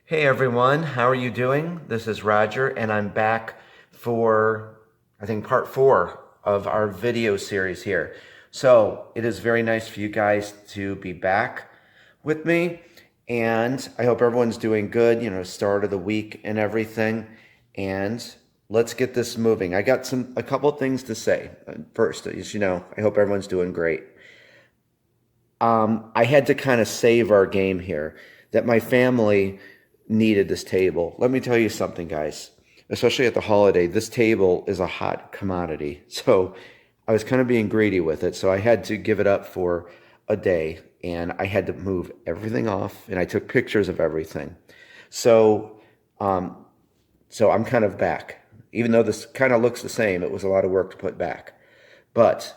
Hey everyone, how are you doing? This is Roger, and I'm back for, I think, part 4 of our video series here. So it is very nice for you guys to be back with me, and I hope everyone's doing good, start of the week and everything. And let's get this moving. I got a couple things to say. First, as you know, I hope everyone's doing great. I had to kind of save our game here, that my family needed this table. Let me tell you something, guys, especially at the holiday, this table is a hot commodity. So I was kind of being greedy with it. So I had to give it up for a day, and I had to move everything off, and I took pictures of everything. So, um, so I'm kind of back. Even though this kind of looks the same, it was a lot of work to put back. But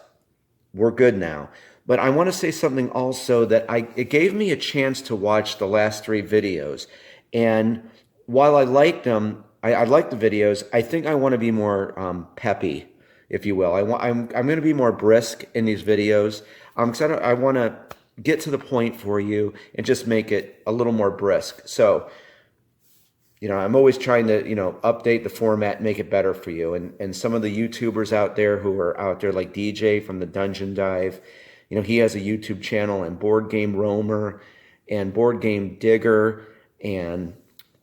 we're good now. But I want to say something also that it gave me a chance to watch the last 3 videos. And while I liked them, I liked the videos, I think I want to be more peppy, if you will. I'm going to be more brisk in these videos. 'Cause I want to get to the point for you and just make it a little more brisk. So, I'm always trying to, update the format, make it better for you. And some of the YouTubers out there who are out there, like DJ from the Dungeon Dive, he has a YouTube channel, and Board Game Roamer and Board Game Digger and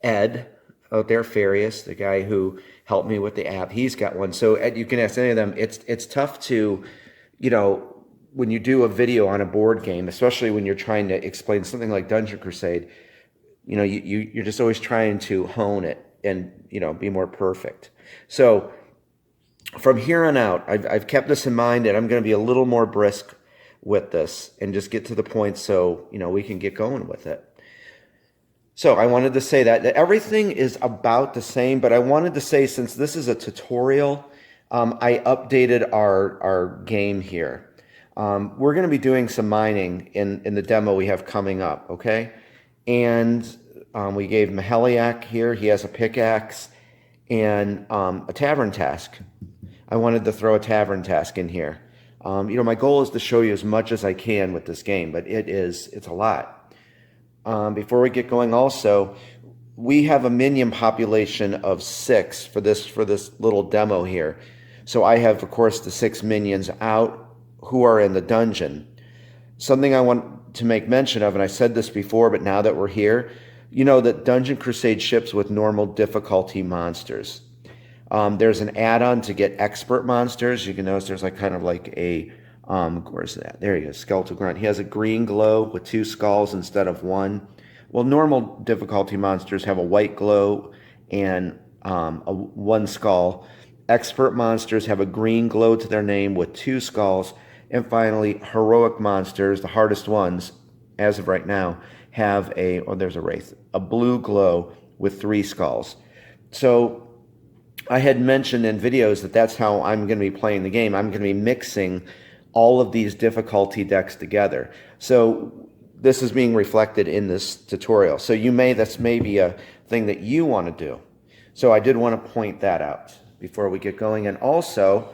Ed out there, Farius, the guy who helped me with the app, he's got one. So Ed, you can ask any of them. It's tough to, when you do a video on a board game, especially when you're trying to explain something like Dungeon Crusade, you're just always trying to hone it and, be more perfect. So from here on out, I've kept this in mind, and I'm going to be a little more brisk with this and just get to the point so, we can get going with it. So I wanted to say that everything is about the same, but I wanted to say, since this is a tutorial, I updated our game here. We're going to be doing some mining in the demo we have coming up, okay? And we gave Maheliak here. He has a pickaxe and a tavern task. I wanted to throw a tavern task in here. My goal is to show you as much as I can with this game, but it's a lot. Before we get going, also, we have a minion population of 6 for this little demo here. So I have, of course, the 6 minions out who are in the dungeon. Something I want to make mention of, and I said this before, but now that we're here, that Dungeon Crusade ships with normal difficulty monsters. There's an add-on to get expert monsters. You can notice there's kind of like a, where's that? There he is, Skeletal Grunt. He has a green glow with 2 skulls instead of 1. Well, normal difficulty monsters have a white glow and a 1 skull. Expert monsters have a green glow to their name with 2 skulls. And finally, heroic monsters, the hardest ones, as of right now, have there's a wraith, a blue glow with 3 skulls. So I had mentioned in videos that that's how I'm going to be playing the game. I'm going to be mixing all of these difficulty decks together. So this is being reflected in this tutorial. So that's maybe a thing that you want to do. So I did want to point that out before we get going. And also,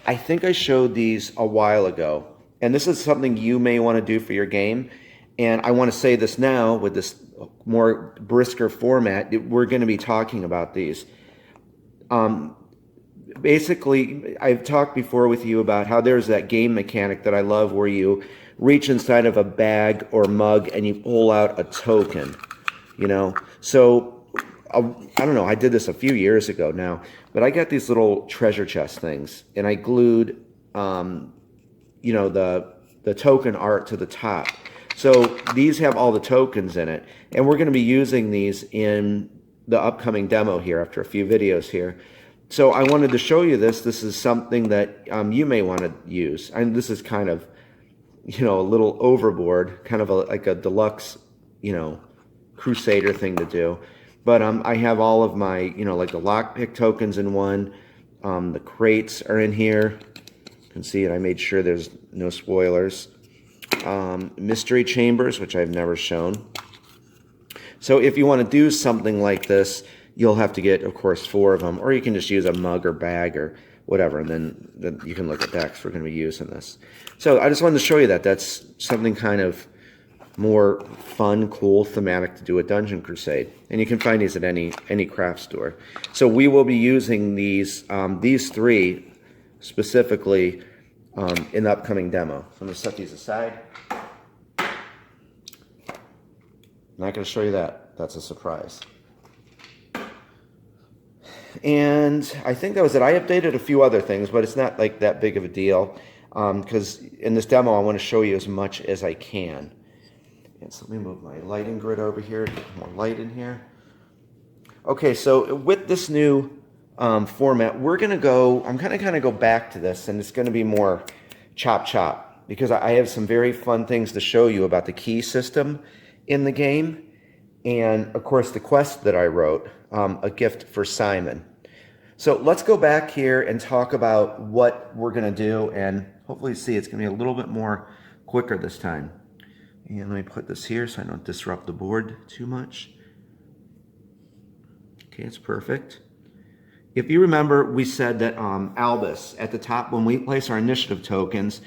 I think I showed these a while ago, and this is something you may want to do for your game. And I want to say this now with this more brisker format. We're going to be talking about these. Basically, I've talked before with you about how there's that game mechanic that I love where you reach inside of a bag or mug and you pull out a token, So, I don't know, I did this a few years ago now, but I got these little treasure chest things, and I glued, the token art to the top. So these have all the tokens in it, and we're going to be using these in the upcoming demo here after a few videos here. So I wanted to show you this. This is something that you may want to use. And this is kind of, a little overboard, kind of like a deluxe, Crusader thing to do. But I have all of my, like the lockpick tokens in one. The crates are in here. You can see it. I made sure there's no spoilers. Mystery chambers, which I've never shown. So if you want to do something like this, you'll have to get, of course, 4 of them, or you can just use a mug or bag or whatever, and then you can look at decks. We're going to be using this. So I just wanted to show you that. That's something kind of more fun, cool, thematic to do a Dungeon Crusade. And you can find these at any craft store. So we will be using these 3 specifically in the upcoming demo. So I'm going to set these aside. I'm not going to show you that. That's a surprise. And I think that was it. I updated a few other things, but it's not like that big of a deal because in this demo I want to show you as much as I can. And so let me move my lighting grid over here, get more light in here. Okay, so with this new format, we're going to go, I'm going to kind of go back to this, and it's going to be more chop, because I have some very fun things to show you about the key system in the game, and of course the quest that I wrote, A Gift for Simon. So let's go back here and talk about what we're going to do, and hopefully see it's going to be a little bit more quicker this time. And let me put this here so I don't disrupt the board too much. Okay, it's perfect. If you remember, we said that Albus, at the top, when we place our initiative tokens,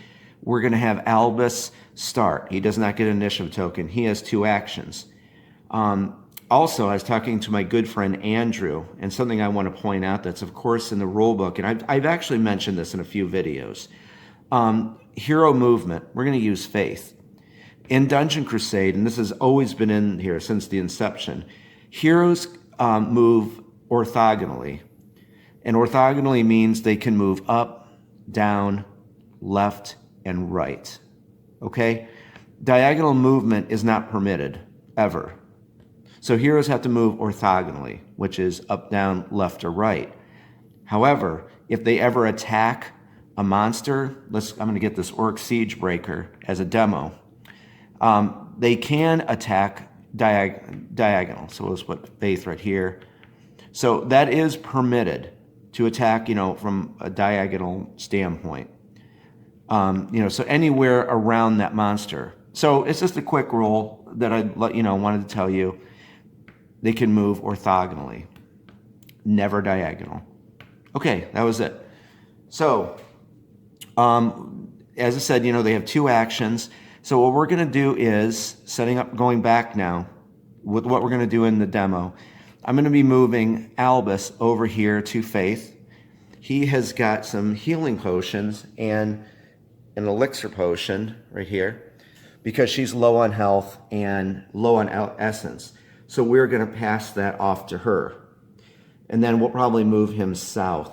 we're going to have Albus start. He does not get an initiative token. He has 2 actions. Also, I was talking to my good friend Andrew, and something I want to point out that's, of course, in the rule book, and I've actually mentioned this in a few videos. Hero movement, we're going to use faith. In Dungeon Crusade, and this has always been in here since the inception, heroes move orthogonally. And orthogonally means they can move up, down, left, and right. Okay? Diagonal movement is not permitted, ever. So heroes have to move orthogonally, which is up, down, left, or right. However, if they ever attack a monster, I'm going to get this Orc Siege Breaker as a demo. They can attack diagonal. So let's put faith right here. So that is permitted to attack, from a diagonal standpoint. So anywhere around that monster. So it's just a quick rule that I wanted to tell you. They can move orthogonally, never diagonal. Okay, that was it. So, as I said, they have 2 actions. So what we're going to do is, going back now, with what we're going to do in the demo, I'm going to be moving Albus over here to Faith. He has got some healing potions and an elixir potion right here because she's low on health and low on essence. So we're going to pass that off to her. And then we'll probably move him south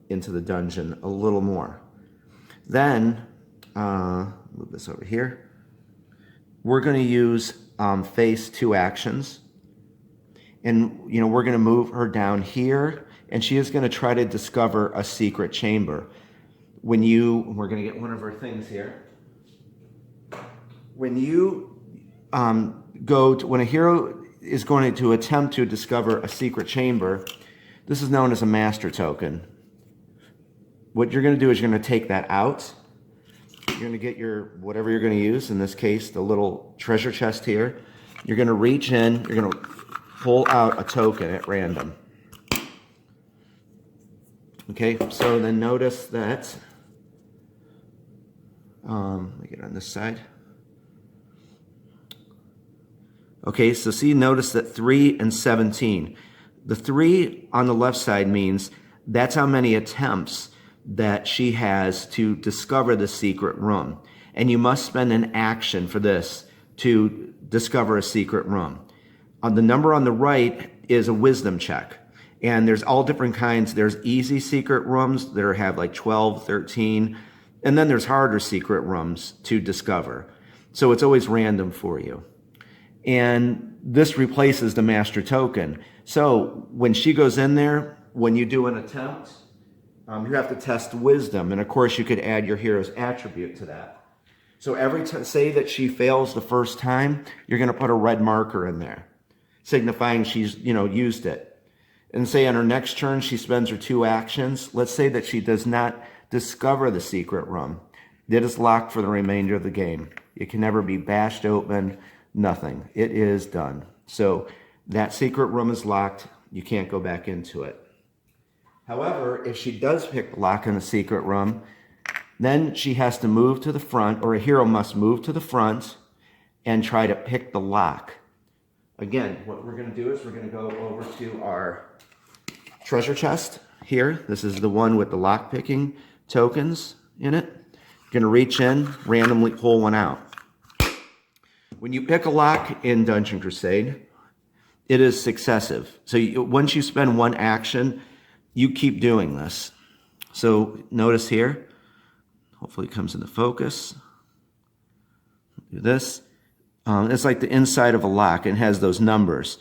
into the dungeon a little more. Then, move this over here. We're going to use Faith's 2 actions. And, we're going to move her down here. And she is going to try to discover a secret chamber. We're going to get one of her things here. When a hero is going to attempt to discover a secret chamber, this is known as a master token. What you're going to do is you're going to take that out. You're going to get whatever you're going to use, in this case, the little treasure chest here. You're going to reach in, you're going to pull out a token at random. Okay, so then notice that, let me get on this side. Okay, so notice that 3 and 17. The 3 on the left side means that's how many attempts that she has to discover the secret room. And you must spend an action for this to discover a secret room. The number on the right is a wisdom check. And there's all different kinds. There's easy secret rooms that have like 12, 13. And then there's harder secret rooms to discover. So it's always random for you. And this replaces the master token. So when she goes in there, when you do an attempt, you have to test wisdom. And of course, you could add your hero's attribute to that. So every time, say that she fails the first time, you're going to put a red marker in there, signifying she's, used it. And say on her next turn, she spends her 2 actions. Let's say that she does not discover the secret room. It is locked for the remainder of the game. It can never be bashed open. Nothing. It is done. So that secret room is locked. You can't go back into it. However, if she does pick lock in the secret room, then she has to move to the front, or a hero must move to the front and try to pick the lock. Again, what we're going to do is we're going to go over to our treasure chest here. This is the one with the lock picking tokens in it. You're going to reach in, randomly pull one out. When you pick a lock in Dungeon Crusade, it is successive. So once you spend one action, you keep doing this. So notice here, hopefully it comes into focus. Do this. It's like the inside of a lock and has those numbers.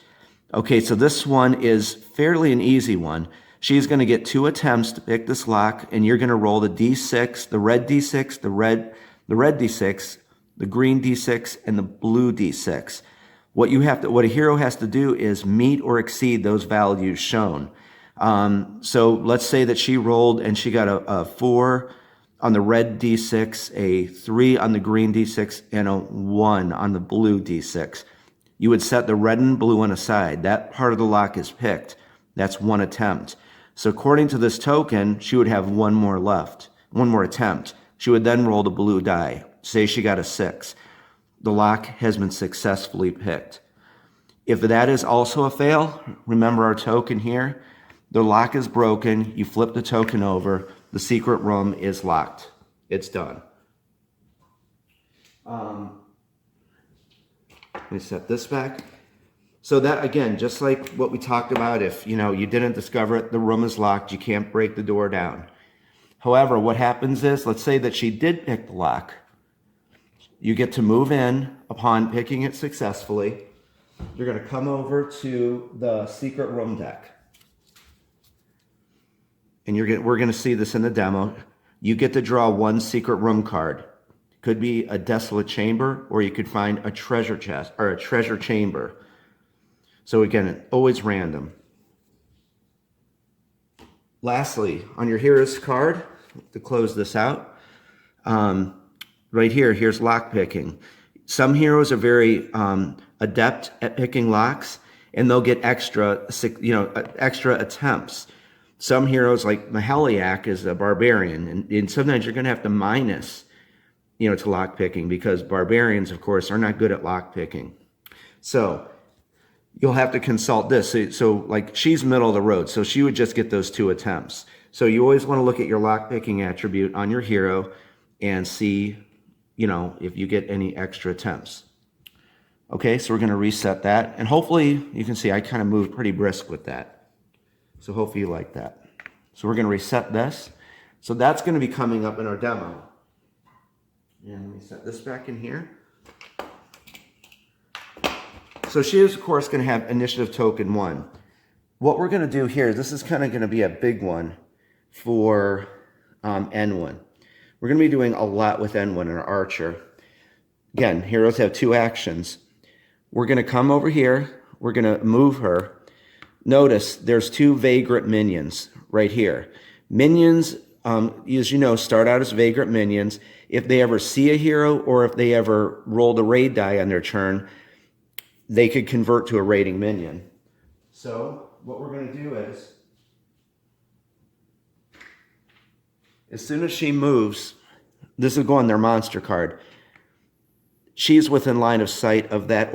Okay, so this one is fairly an easy one. She's going to get 2 attempts to pick this lock, and you're going to roll the D6, the red D6, the red D6, the green D6, and the blue D6. What a hero has to do is meet or exceed those values shown. So let's say that she rolled and she got a 4 on the red D6, a 3 on the green D6, and a 1 on the blue D6. You would set the red and blue one aside. That part of the lock is picked. That's 1 attempt. So according to this token, she would have 1 more left, 1 more attempt. She would then roll the blue die. Say she got a 6. The lock has been successfully picked. If that is also a fail, remember our token here. The lock is broken. You flip the token over. The secret room is locked. It's done. Let me set this back. So that, again, just like what we talked about, if you didn't discover it, the room is locked. You can't break the door down. However, what happens is, let's say that she did pick the lock. You get to move in upon picking it successfully. You're going to come over to the secret room deck. And we're going to see this in the demo. You get to draw 1 secret room card. Could be a desolate chamber, or you could find a treasure chest or a treasure chamber. So again, always random. Lastly, on your hero's card, to close this out, right here, here's lock picking. Some heroes are very adept at picking locks, and they'll get extra attempts. Some heroes, like Maheliak, is a barbarian, and sometimes you're going to have to minus, to lock picking, because barbarians, of course, are not good at lock picking. So you'll have to consult this. So like she's middle of the road, so she would just get those 2 attempts. So you always want to look at your lock picking attribute on your hero and see, if you get any extra attempts. Okay, so we're going to reset that, and hopefully you can see I kind of moved pretty brisk with that. So hopefully you like that. So we're going to reset this. So that's going to be coming up in our demo. And let me set this back in here. So she is, of course, going to have initiative token 1. What we're going to do here, this is kind of going to be a big one for N1. We're going to be doing a lot with N1 and our archer. Again, heroes have 2 actions. We're going to come over here. We're going to move her. Notice there's 2 vagrant minions right here. Minions, as you know, start out as vagrant minions. If they ever see a hero or if they ever roll the raid die on their turn, they could convert to a raiding minion. So what we're going to do is, as soon as she moves, this will go on their monster card. She's within line of sight of that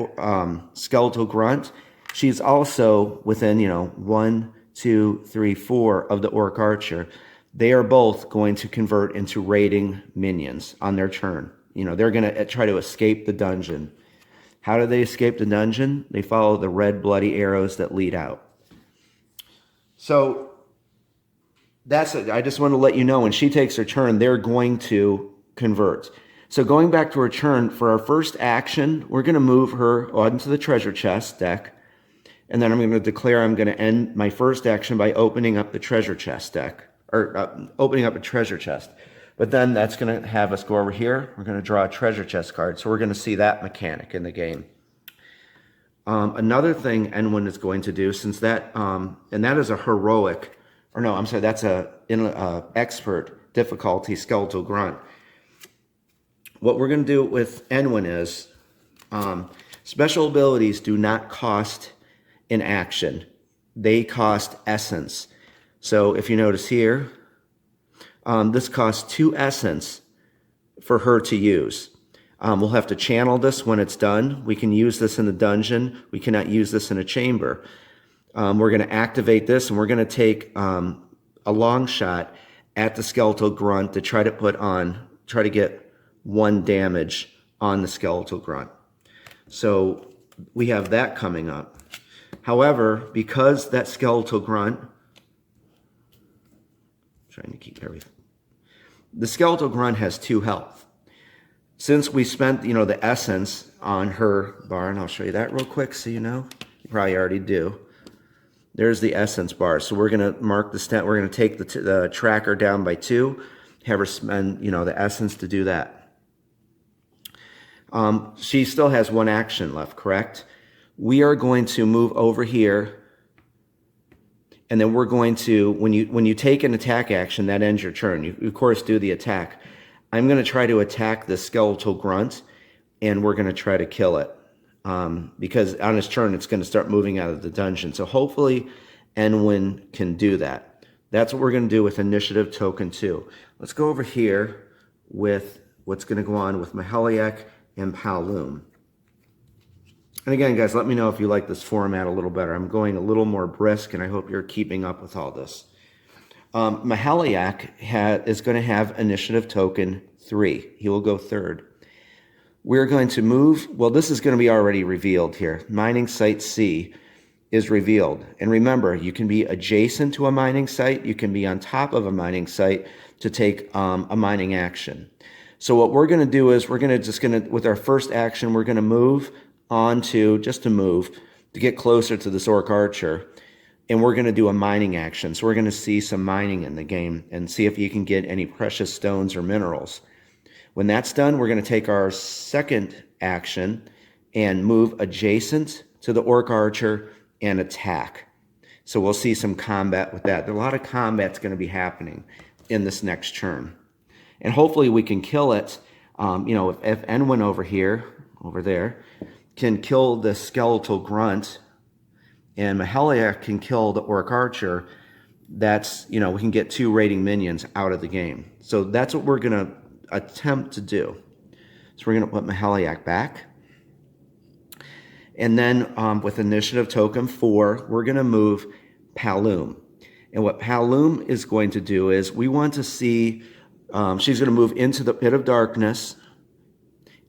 skeletal grunt. She's also within, 1, 2, 3, 4 of the orc archer. They are both going to convert into raiding minions on their turn. They're going to try to escape the dungeon. How do they escape the dungeon? They follow the red bloody arrows that lead out. So that's it. I just want to let you know, when she takes her turn, they're going to convert. So going back to her turn, for our first action, we're going to move her onto the treasure chest deck. And then I'm going to declare I'm going to end my first action by opening up the treasure chest deck, or opening up a treasure chest. But then that's going to have us go over here. We're going to draw a treasure chest card. So we're going to see that mechanic in the game. Another thing N1 is going to do, since that, and that is a heroic, or no, I'm sorry, that's a expert difficulty skeletal grunt. What we're going to do with N1 is, special abilities do not cost in action. They cost essence. So if you notice here, this costs 2 essence for her to use. We'll have to channel this when it's done. We can use this in the dungeon. We cannot use this in a chamber. We're going to activate this, and we're going to take a long shot at the skeletal grunt to try to get 1 damage on the skeletal grunt. So we have that coming up. However, because that skeletal grunt, trying to keep everything, the skeletal grunt has 2 health. Since we spent, the essence on her bar, and I'll show you that real quick so you know. You probably already do. There's the essence bar. So we're going to mark the stat. We're going to take the tracker down by 2, have her spend, the essence to do that. She still has 1 action left, correct? We are going to move over here, and then we're going to, when you take an attack action, that ends your turn. You, of course, do the attack. I'm going to try to attack the skeletal grunt, and we're going to try to kill it. Because on his turn, it's going to start moving out of the dungeon. So hopefully Enwin can do that. That's what we're going to do with initiative token 2. Let's go over here with what's going to go on with Maheliak and Palum. And again, guys, let me know if you like this format a little better. I'm going a little more brisk, and I hope you're keeping up with all this. Maheliak is going to have initiative token 3. He will go 3rd. We're going to move, well, this is going to be already revealed here. Mining Site C is revealed. And remember, you can be adjacent to a mining site. You can be on top of a mining site to take a mining action. So what we're going to do is with our first action, we're going to move on to, just to move, to get closer to this Orc Archer. And we're going to do a mining action. So we're going to see some mining in the game and see if you can get any precious stones or minerals. When that's done, we're going to take our second action and move adjacent to the Orc Archer and attack. So we'll see some combat with that. A lot of combat's going to be happening in this next turn. And hopefully we can kill it. If Enwin over there, can kill the skeletal grunt, and Maheliak can kill the Orc Archer, that's, we can get 2 raiding minions out of the game. So that's what we're going to attempt to do. So we're going to put Maheliak back. And then with initiative token 4, we're going to move Palum. And what Palum is going to do is we want to see, she's going to move into the pit of darkness,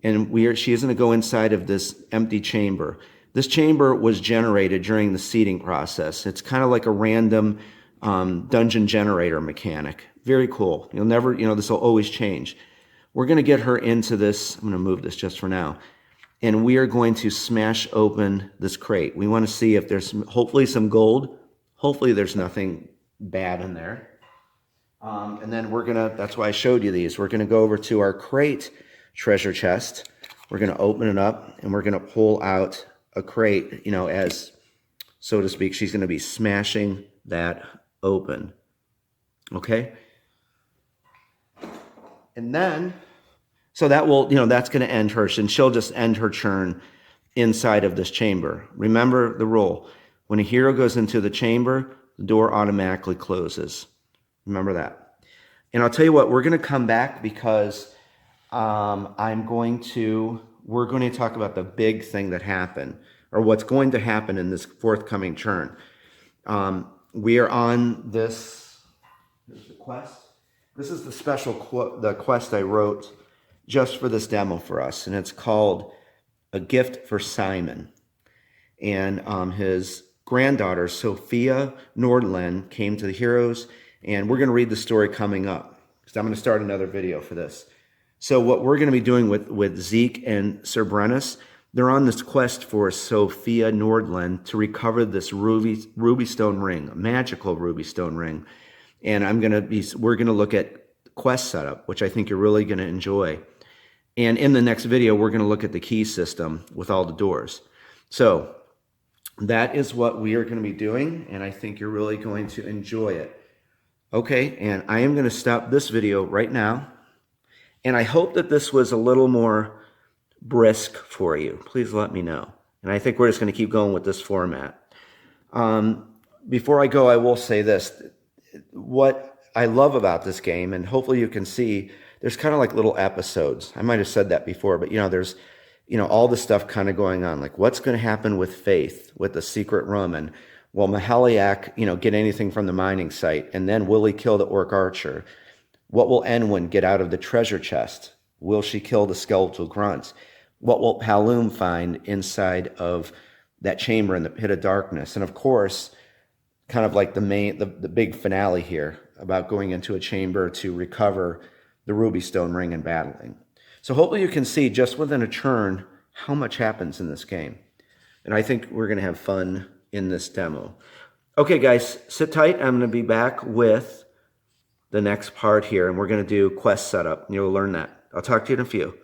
and she is going to go inside of this empty chamber. This chamber was generated during the seeding process. It's kind of like a random dungeon generator mechanic. Very cool. You'll never, this will always change. We're going to get her into this. I'm going to move this just for now. And we are going to smash open this crate. We want to see if there's hopefully some gold. Hopefully there's nothing bad in there. And then that's why I showed you these. We're going to go over to our crate treasure chest. We're going to open it up, and we're going to pull out a crate, as, so to speak, she's going to be smashing that open. Okay? And then, so that will, that's going to end her, and she'll just end her turn inside of this chamber. Remember the rule. When a hero goes into the chamber, the door automatically closes. Remember that. And I'll tell you what, we're going to come back because we're going to talk about the big thing that happened, or what's going to happen in this forthcoming turn. We are on this, here's the quest. This is the special quest I wrote just for this demo for us, and it's called A Gift for Simon. And his granddaughter, Sophia Nordland, came to the heroes, and we're going to read the story coming up, because I'm going to start another video for this. So what we're going to be doing with Zeke and Sir Brennis, they're on this quest for Sophia Nordland to recover this ruby stone ring, a magical ruby stone ring. And we're going to look at quest setup, which I think you're really going to enjoy. And in the next video, we're going to look at the key system with all the doors. So that is what we are going to be doing, and I think you're really going to enjoy it. Okay, and I am going to stop this video right now. And I hope that this was a little more brisk for you. Please let me know. And I think we're just going to keep going with this format. Before I go, I will say this. What I love about this game, and hopefully you can see, there's kind of like little episodes. I might have said that before, but there's all the stuff kind of going on, like what's going to happen with Faith with the secret room, and will Mahaliak get anything from the mining site, and then will he kill the orc archer? What will Enwyn get out of the treasure chest? Will she kill the skeletal grunts? What will Palum find inside of that chamber in the pit of darkness? And of course, kind of like the big finale here about going into a chamber to recover the ruby stone ring and battling. So hopefully you can see just within a turn how much happens in this game. And I think we're going to have fun in this demo. Okay, guys, sit tight. I'm going to be back with the next part here, and we're going to do quest setup. You'll learn that. I'll talk to you in a few.